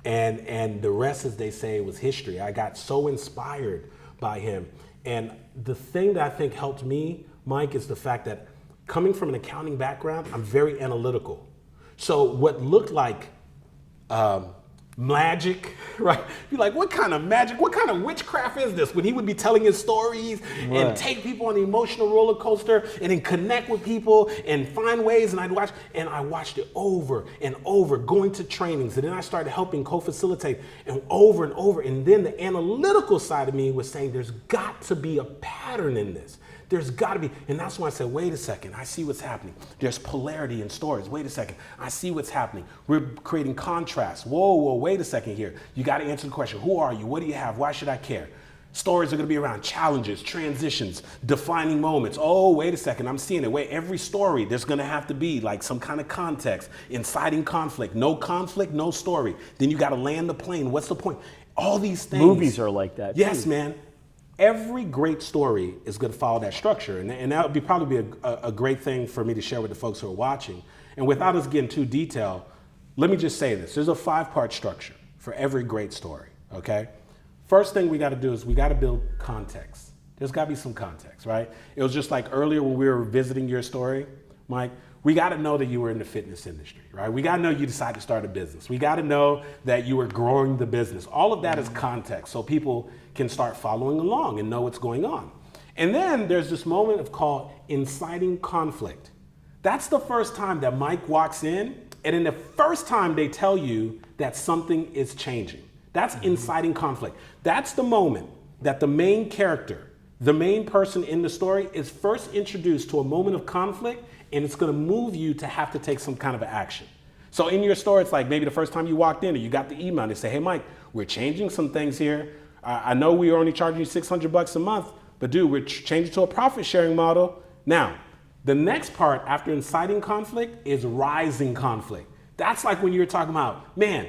And the rest, as they say, was history. I got so inspired by him. And the thing that I think helped me, Mike, is the fact that coming from an accounting background, I'm very analytical. So what looked like magic, right? You're like, what kind of magic, what kind of witchcraft is this? When he would be telling his stories and take people on the emotional roller coaster and then connect with people and find ways, and I watched it over and over, going to trainings, and then I started helping co-facilitate and over, and then the analytical side of me was saying there's got to be a pattern in this. There's got to be, and that's why I said, wait a second, I see what's happening. There's polarity in stories. Wait a second, I see what's happening. We're creating contrast. Whoa, wait a second here. You got to answer the question, who are you? What do you have? Why should I care? Stories are going to be around challenges, transitions, defining moments. Oh, wait a second, I'm seeing it. Wait, every story, there's going to have to be like some kind of context, inciting conflict, no story. Then you got to land the plane. What's the point? All these things. Movies are like that. Yes, too. man. Every great story is going to follow that structure. And that would probably be a great thing for me to share with the folks who are watching. And without us getting too detailed, let me just say this. There's a 5-part structure for every great story, okay? First thing we got to do is we got to build context. There's got to be some context, right? It was just like earlier when we were visiting your story, Mike, we got to know that you were in the fitness industry, right? We got to know you decided to start a business. We got to know that you were growing the business. All of that is context, so people can start following along and know what's going on. And then there's this moment called inciting conflict. That's the first time that Mike walks in, and in the first time they tell you that something is changing. That's inciting conflict. That's the moment that the main character, the main person in the story, is first introduced to a moment of conflict, and it's going to move you to have to take some kind of action. So in your story, it's like maybe the first time you walked in or you got the email, they say, hey, Mike, we're changing some things here. I know we are only charging you $600 a month, but dude, we're changing to a profit sharing model. Now, the next part after inciting conflict is rising conflict. That's like when you were talking about, man,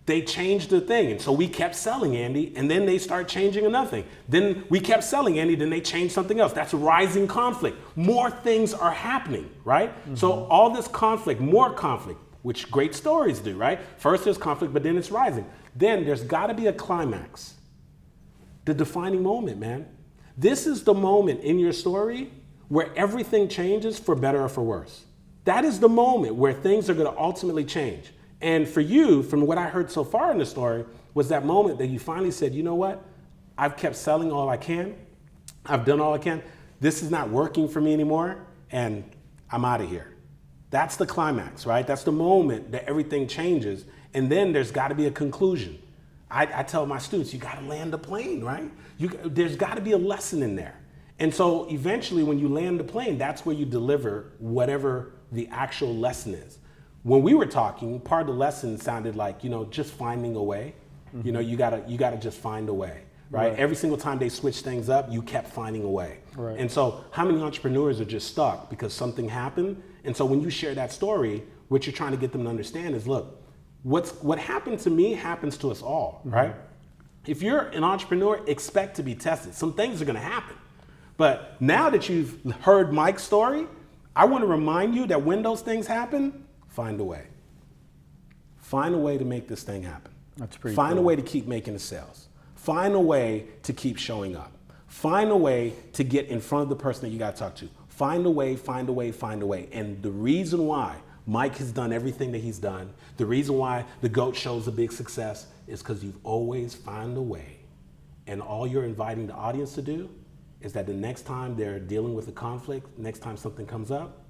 they changed the thing. And so we kept selling, Andy, and then they start changing another thing. Then we kept selling, Andy, then they changed something else. That's rising conflict. More things are happening, right? Mm-hmm. So all this conflict, more conflict, which great stories do, right? First there's conflict, but then it's rising. Then there's got to be a climax. The defining moment, man. This is the moment in your story where everything changes for better or for worse. That is the moment where things are going to ultimately change. And for you, from what I heard so far in the story, was that moment that you finally said, you know what? I've kept selling all I can. I've done all I can. This is not working for me anymore, and I'm out of here. That's the climax, right? That's the moment that everything changes, and then there's got to be a conclusion. I tell my students, you got to land the plane, right? There's got to be a lesson in there. And so eventually when you land the plane, that's where you deliver whatever the actual lesson is. When we were talking, part of the lesson sounded like, just finding a way. Mm-hmm. You gotta just find a way, right? Every single time they switched things up, you kept finding a way. Right. And so how many entrepreneurs are just stuck because something happened? And so when you share that story, what you're trying to get them to understand is, look, what happened to me happens to us all, mm-hmm. right? If you're an entrepreneur, expect to be tested. Some things are gonna happen. But now that you've heard Mike's story, I wanna remind you that when those things happen, find a way. Find a way to make this thing happen. That's pretty Find cool. a way to keep making the sales. Find a way to keep showing up. Find a way to get in front of the person that you got to talk to. Find a way, find a way, find a way. And the reason why Mike has done everything that he's done, the reason why the GOAT show's a big success is because you've always found a way. And all you're inviting the audience to do is that the next time they're dealing with a conflict, next time something comes up,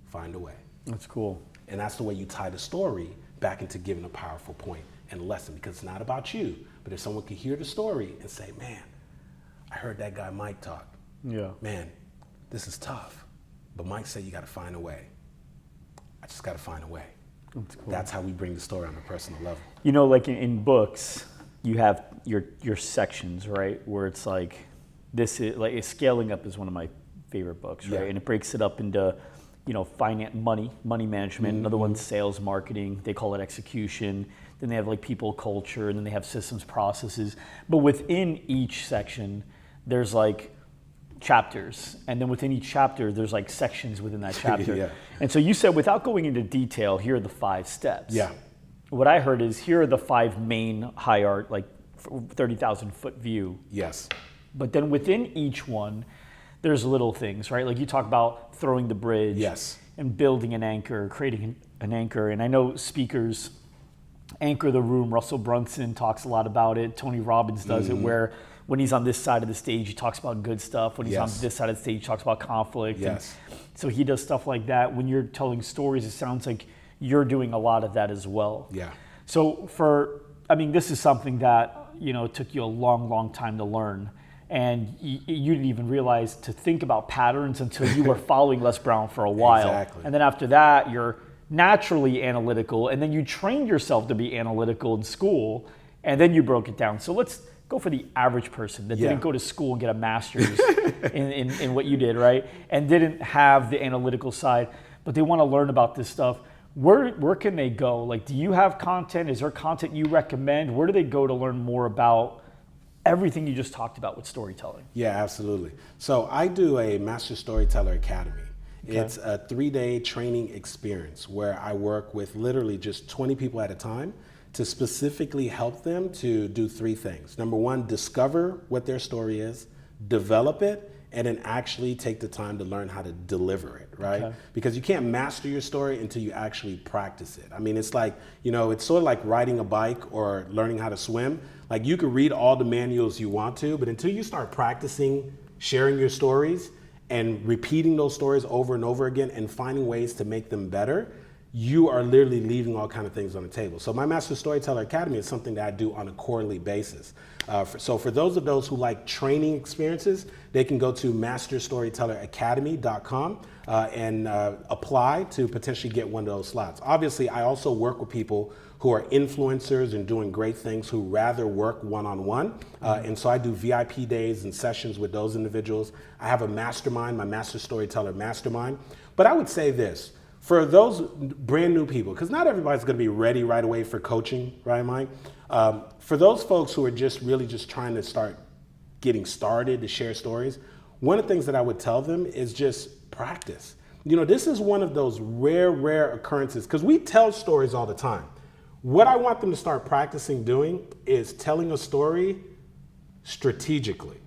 find a way. That's cool. And that's the way you tie the story back into giving a powerful point and lesson, because it's not about you. But if someone could hear the story and say, man, I heard that guy Mike talk. Yeah. Man, this is tough. But Mike said you got to find a way. I just got to find a way. That's cool. That's how we bring the story on a personal level. You know, like in books, you have your sections, right? Where it's like, this is like Scaling Up is one of my favorite books, right? Yeah. And it breaks it up into, you know, finance, money management. Mm-hmm. Another one's sales, marketing. They call it execution. Then they have like people, culture, and then they have systems, processes. But within each section, there's like chapters, and then within each chapter, there's like sections within that chapter. Yeah. And so you said, without going into detail, here are the 5 steps. Yeah. What I heard is, here are the 5 main high art, like 30,000 foot view. Yes. But then within each one, there's little things, right? Like you talk about throwing the bridge. Yes. And building an anchor, creating an anchor. And I know speakers anchor the room. Russell Brunson talks a lot about it. Tony Robbins does it, where when he's on this side of the stage, he talks about good stuff. When he's on this side of the stage, he talks about conflict. Yes. And so he does stuff like that. When you're telling stories, it sounds like you're doing a lot of that as well. Yeah. So this is something that, you know, took you a long, long time to learn. And you didn't even realize to think about patterns until you were following Les Brown for a while. Exactly. And then after that, you're naturally analytical, and then you trained yourself to be analytical in school, and then you broke it down. So let's go for the average person that didn't go to school and get a master's in what you did, right? And didn't have the analytical side, but they want to learn about this stuff. Where can they go? Like, do you have content? Is there content you recommend? Where do they go to learn more about everything you just talked about with storytelling? Yeah, absolutely. So I do a Master Storyteller Academy. Okay. It's a 3-day training experience where I work with literally just 20 people at a time to specifically help them to do 3 things. Number 1, discover what their story is, develop it, and then actually take the time to learn how to deliver it, right? Okay. Because you can't master your story until you actually practice it. I mean, it's like, you know, it's sort of like riding a bike or learning how to swim. Like, you can read all the manuals you want to, but until you start practicing sharing your stories and repeating those stories over and over again and finding ways to make them better, you are literally leaving all kinds of things on the table. So my Master Storyteller Academy is something that I do on a quarterly basis. So for those who like training experiences, they can go to masterstorytelleracademy.com and apply to potentially get one of those slots. Obviously, I also work with people who are influencers and doing great things who rather work one-on-one. And so I do VIP days and sessions with those individuals. I have a mastermind, my Master Storyteller Mastermind. But I would say this, for those brand new people, because not everybody's gonna be ready right away for coaching, right, Mike? For those folks who are just trying to start getting started to share stories, one of the things that I would tell them is just practice. You know, this is one of those rare occurrences, because we tell stories all the time. What I want them to start practicing doing is telling a story strategically,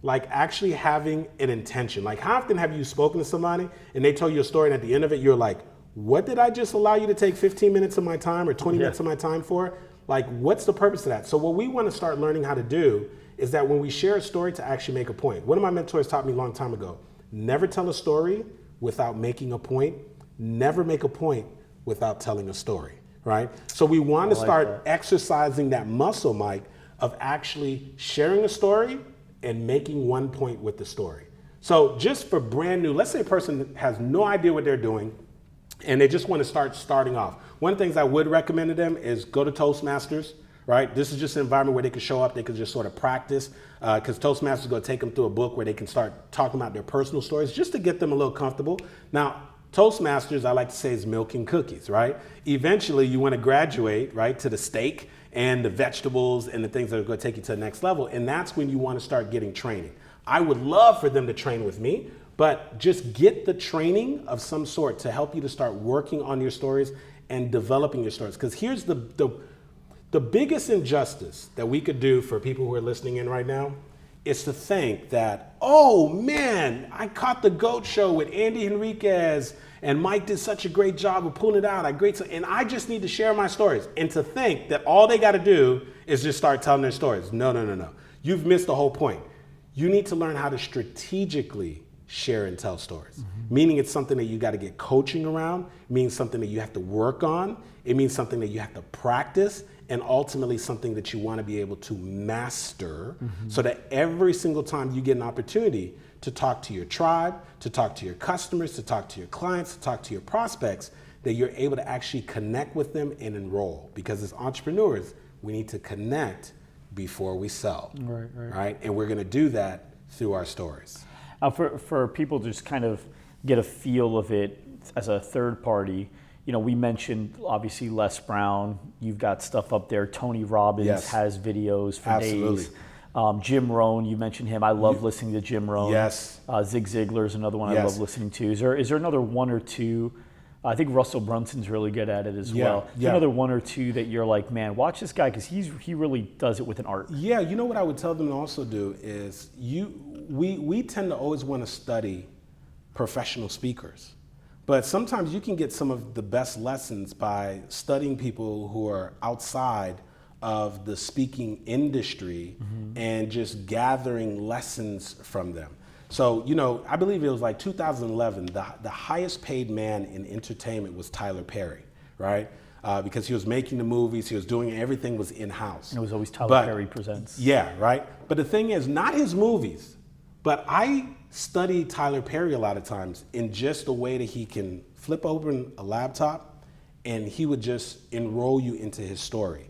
like actually having an intention. Like, how often have you spoken to somebody and they told you a story and at the end of it, you're like, what did I just allow you to take 15 minutes of my time or 20 minutes of my time for? Like, what's the purpose of that? So what we want to start learning how to do is that when we share a story, to actually make a point. One of my mentors taught me a long time ago, never tell a story without making a point. Never make a point without telling a story. Right? So we want to start exercising that muscle, Mike, of actually sharing a story and making one point with the story. So just for brand new, let's say a person has no idea what they're doing and they just want to starting off. One of the things I would recommend to them is go to Toastmasters, right? This is just an environment where they can show up, they can just sort of practice, because Toastmasters is going to take them through a book where they can start talking about their personal stories just to get them a little comfortable. Now, Toastmasters, I like to say, is milk and cookies, right? Eventually, you want to graduate, right, to the steak and the vegetables and the things that are going to take you to the next level. And that's when you want to start getting training. I would love for them to train with me, but just get the training of some sort to help you to start working on your stories and developing your stories. Because here's the biggest injustice that we could do for people who are listening in right now is to think that, oh man, I caught the GOAT show with Andy Henriquez and Mike did such a great job of pulling it out. And I just need to share my stories. And to think that all they got to do is just start telling their stories. No. You've missed the whole point. You need to learn how to strategically share and tell stories. Mm-hmm. Meaning it's something that you got to get coaching around, means something that you have to work on. It means something that you have to practice. and ultimately something that you want to be able to master, so that every single time you get an opportunity to talk to your tribe, to talk to your customers, to talk to your clients, to talk to your prospects, that you're able to actually connect with them and enroll. Because as entrepreneurs, we need to connect before we sell, right? And we're going to do that through our stories. For people to just kind of get a feel of it as a third party, you know, we mentioned obviously Les Brown. You've got stuff up there. Tony Robbins has videos for days. Jim Rohn, you mentioned him. I love listening to Jim Rohn. Zig Ziglar is another one I love listening to. Is there another one or two? I think Russell Brunson's really good at it as well. Another one or two that you're like, man, watch this guy because he really does it with an art. Yeah, you know what I would tell them to also do is we tend to always want to study professional speakers. But sometimes you can get some of the best lessons by studying people who are outside of the speaking industry and just gathering lessons from them. So, you know, I believe it was like 2011, the highest paid man in entertainment was Tyler Perry, right? Because he was making the movies, he was doing everything was in-house. And it was always Tyler Perry Presents. Yeah, right? But the thing is, not his movies, but I study Tyler Perry a lot of times in just the way that he can flip open a laptop and he would just enroll you into his story.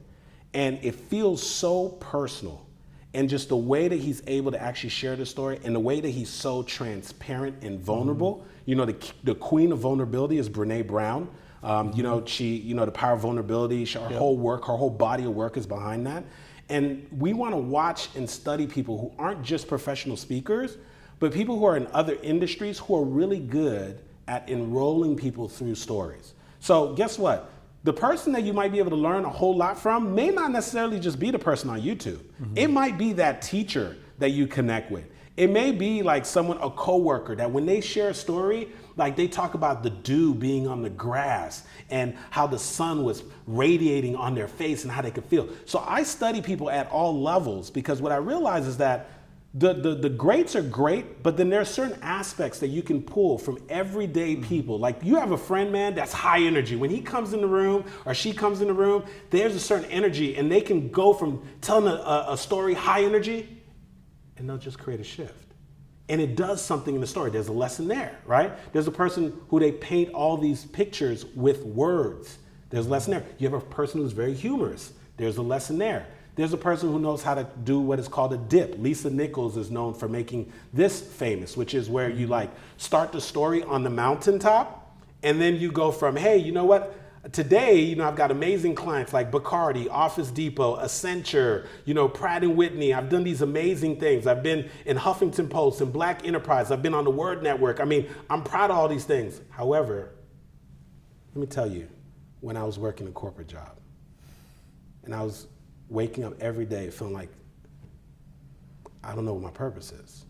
And it feels so personal. And just the way that he's able to actually share the story and the way that he's so transparent and vulnerable. You know, the queen of vulnerability is Brene Brown. You know, the power of vulnerability, her whole work, her whole body of work is behind that. And we want to watch and study people who aren't just professional speakers, but people who are in other industries who are really good at enrolling people through stories. So guess what? The person that you might be able to learn a whole lot from may not necessarily just be the person on YouTube. It might be that teacher that you connect with. It may be like a coworker that when they share a story, like they talk about the dew being on the grass and how the sun was radiating on their face and how they could feel. So I study people at all levels because what I realize is that the greats are great, but then there are certain aspects that you can pull from everyday people. Like you have a friend, man, that's high energy. When he comes in the room or she comes in the room, there's a certain energy and they can go from telling a story high energy and they'll just create a shift. And it does something in the story. There's a lesson there, right? There's a person who they paint all these pictures with words. There's a lesson there. You have a person who's very humorous. There's a lesson there. There's a person who knows how to do what is called a dip. Lisa Nichols is known for making this famous, which is where you like start the story on the mountaintop and then you go from, hey, you know what? Today, you know, I've got amazing clients like Bacardi, Office Depot, Accenture, you know, Pratt Whitney. I've done these amazing things. I've been in Huffington Post and Black Enterprise. I've been on the Word Network. I mean, I'm proud of all these things. However, let me tell you, when I was working a corporate job and I was waking up every day feeling like I don't know what my purpose is,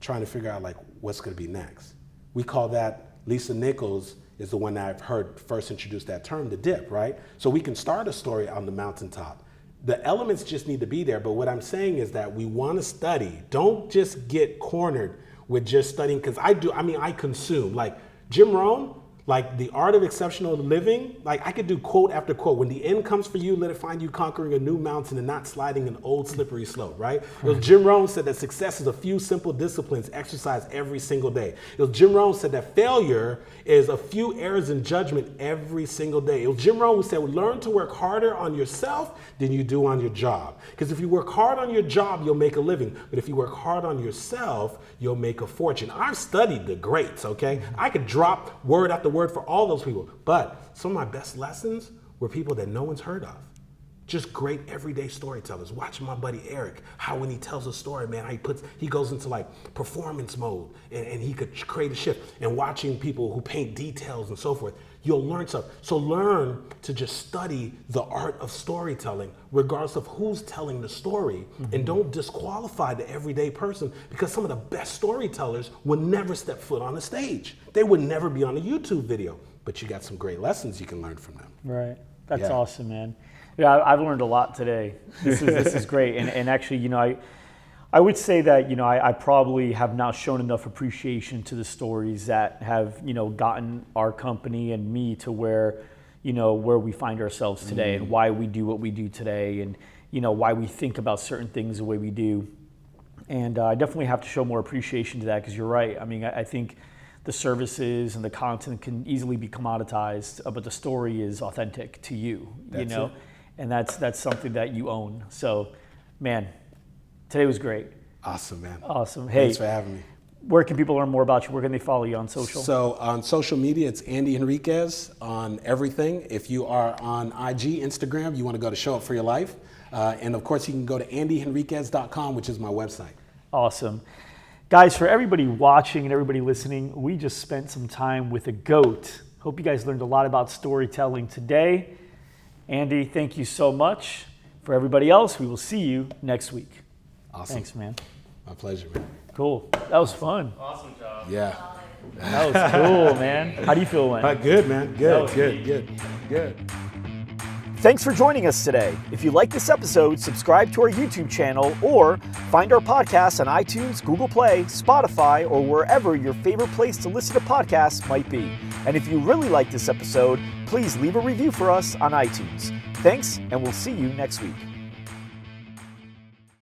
trying to figure out like what's going to be next. We call that, Lisa Nichols is the one that I've heard first introduce that term, the dip, right? So we can start a story on the mountaintop. The elements just need to be there, but what I'm saying is that we want to study. Don't just get cornered with just studying, because I consume. Like Jim Rohn, like The Art of Exceptional Living, like I could do quote after quote. When the end comes for you, let it find you conquering a new mountain and not sliding an old slippery slope, right? Jim Rohn said that success is a few simple disciplines exercised every single day. Jim Rohn said that failure is a few errors in judgment every single day. Jim Rohn who said, learn to work harder on yourself than you do on your job. Because if you work hard on your job, you'll make a living. But if you work hard on yourself, you'll make a fortune. I've studied the greats, okay? I could drop word after word for all those people. But some of my best lessons were people that no one's heard of. Just great everyday storytellers. Watch my buddy Eric, how when he tells a story, man, he goes into like performance mode and he could create a shift. And watching people who paint details and so forth, you'll learn stuff. So learn to just study the art of storytelling, regardless of who's telling the story. And don't disqualify the everyday person, because some of the best storytellers will never step foot on a stage. They would never be on a YouTube video, but you got some great lessons you can learn from them. Right. That's awesome, man. Yeah, I've learned a lot today. This is great. And actually, you know, I would say that, you know, I probably have not shown enough appreciation to the stories that have, you know, gotten our company and me to where, where we find ourselves today and why we do what we do today, and why we think about certain things the way we do. And I definitely have to show more appreciation to that, because you're right. I mean, I think the services and the content can easily be commoditized, but the story is authentic to you, It. and that's something that you own. So, man, today was great. Awesome, man. Awesome. Hey, Thanks for having me. Where can people learn more about you? Where can they follow you on social? So on social media, it's Andy Henriquez on everything. If you are on IG, Instagram, you want to go to Show Up For Your Life. And of course, you can go to andyhenriquez.com, which is my website. Awesome. Guys, for everybody watching and everybody listening, we just spent some time with a GOAT. Hope you guys learned a lot about storytelling today. Andy, thank you so much. For everybody else, we will see you next week. Awesome. Thanks, man. My pleasure, man. Cool. That was fun. Awesome job. Yeah. That was cool, man. How do you feel, man? Good, man. Good. Thanks for joining us today. If you like this episode, subscribe to our YouTube channel or find our podcasts on iTunes, Google Play, Spotify, or wherever your favorite place to listen to podcasts might be. And if you really like this episode, please leave a review for us on iTunes. Thanks, and we'll see you next week.